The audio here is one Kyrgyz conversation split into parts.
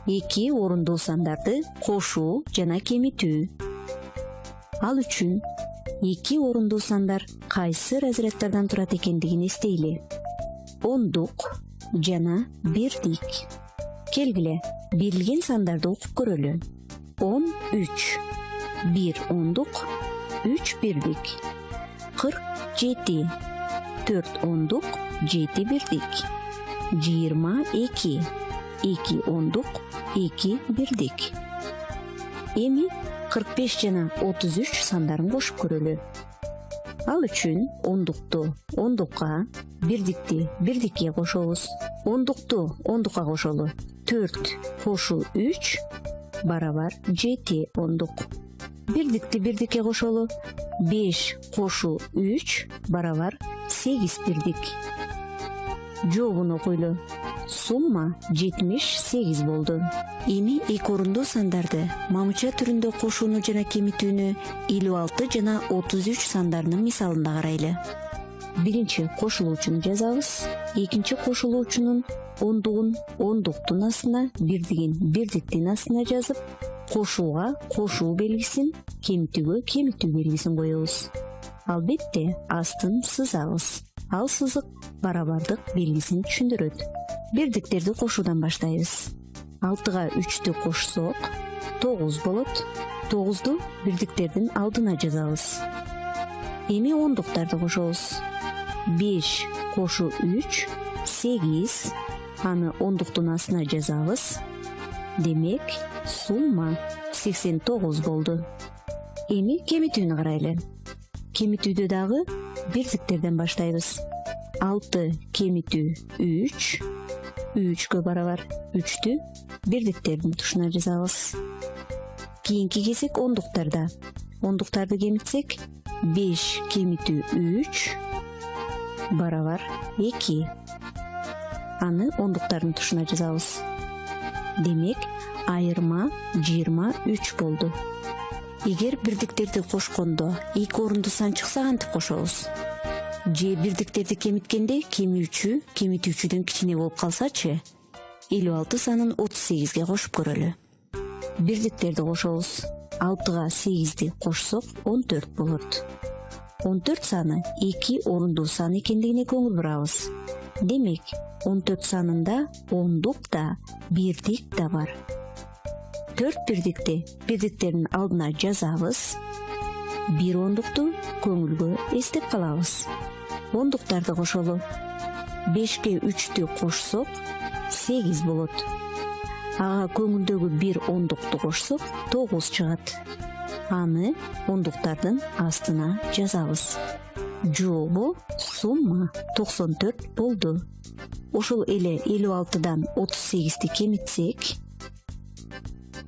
эки орундуу сандарды кошуу жана кемитүү. Ал үчүн эки орундуу сандар кайсы разряддардан турат экендигин эстейли. Ондук жана бирдик. Келгиле, берилген сандарды окуп көрөлү. 13 1 ондук, 3 бирдик. 47 4 ондук, 7 бирдик. 22 2 ондук, 2 бирдик. Эми 45 жана 33 сандарын кошуп көрөлү. Ал үчүн ондукту ондукка, бирдикти бирдикке кошобуз. Ондукту ондукка кошолу. 4 кошуу 3 барабар 7 ондук. Бирдикти бирдикке кошолу. 5 кошуу 3 барабар 8 бирдик. Жообун окуйлу. Сумма 78 болду. Эми эки орундуу сандарды мамыча түрүндө кошууну жана кемитүүнү 56 жана 33 сандарынын мисалында карайлы. Биринчи кошулуучуну жазабыз. Экинчи кошулуучунун ондугун ондуктун астына, бирдигин бирдиктин астына жазып, кошууга кошуу белгисин, кемитүүгө кемитүү белгисин коебуз. Албетте астын сызабыз. Ал сызык барабардык белгисин түшүндүрөт. Бирдиктерди кошуудан баштайбыз. 6га 3тү кошсок 9 болот. 9ду бирдиктердин алдына жазабыз. Эми ондуктарды кошобуз. 5 кошуу 3 8. Аны ондуктун астына жазабыз. Демек, сумма 89 болду. Эми кемитүүнү карайлы. Кемитүүдө дагы бирдиктерден баштайбыз. 6 кемитүү 3. 3кө барабар 3тү бирдиктердин тушуна жазабыз. Кийинки кезек ондуктарда. Ондуктарды кемитсек, 5 кемитүү 3 барабар 2. Аны ондуктардын тушуна жазабыз. Демек, айырма 23 болду. Эгер бирдиктерди кошкондо эки орундуу сан чыкса кантип кошобуз? Же бирдиктерди кемиткенде кемитүүчүдөн кичине болуп калсачы? 56 санын 38ге кошуп көрөлү. Бирдиктерди кошобуз. 6га 8ди кошсок 14 болот. 14 саны эки орундуу сан экендигине көңүл бурабыз. Демек, 14 санында ондук да, бирдик да бар. 4 бирдикти бирдиктердин алдына жазабыз. 1 ондукту көңүлгө эстеп калабыз. Ондуктарды кошолу. 5ке 3тү кошсок 8 болот. Ага көңүлдөгү 1 ондукту кошсок 9 чыгат. Аны ондуктардын астына жазабыз. Жообу сумма 94 болду. Ошол эле 56дан 38ди кемитсек,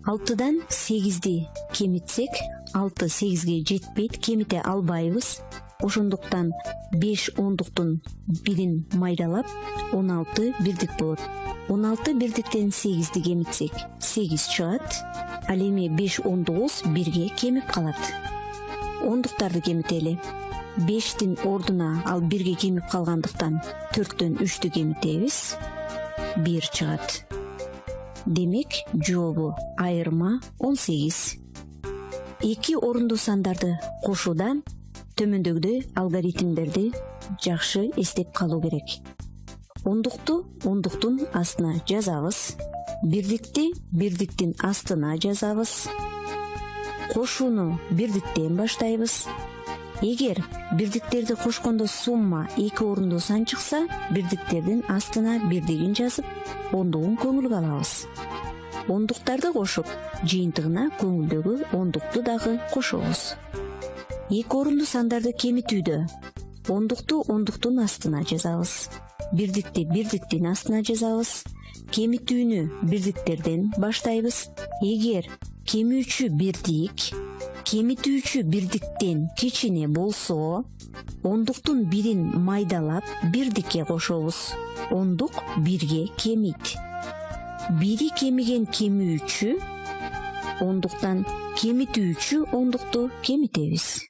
6дан 8ди кемитсек, 6 8ге жетпейт, кемите албайбыз. Ошондуктан 5 ондуктун бирин майдалап 16 бирдик болот. 16 бирдиктен 8ди кемитсек 8 чыгат. Ал эми 5 ондугубуз 1ге кемип калат. Ондуктарды кемители. 5тин ордуна ал 1ге кемип калгандыктан 4төн 3тү кемитебиз. 1 чыгат. Демек, жообу айырма 18. Эки орундуу сандарды кошууда төмөндөгүдөй алгоритмдерди жакшы эстеп калуу керек. Ондукту ондуктун астына жазабыз. Бирдикти бирдиктин астына жазабыз. Кошууну бирдиктен баштайбыз. Эгер бирдиктерди кошкондо сумма эки орундуу сан чыкса, бирдиктердин астына бирдигин жазып, ондугун көңүлгө алабыз. Ондуктарды кошуп, жыйынтыгына көңүлдөгү ондукту дагы кошобуз. Эки орундуу сандарды кемитүүдө ондукту ондуктун астына жазабыз. Бирдикти бирдиктин астына жазабыз. Кемитүүнү бирдиктерден баштайбыз. Эгер кемүүчү бирдик кемитүүчү бирдиктен кичине болсо, ондуктун бирин майдалап бирдикке кошобуз. Ондук 1ге кемийт. Бири кемиген кемүүчү ондуктан кемитүүчү ондукту кемитебиз.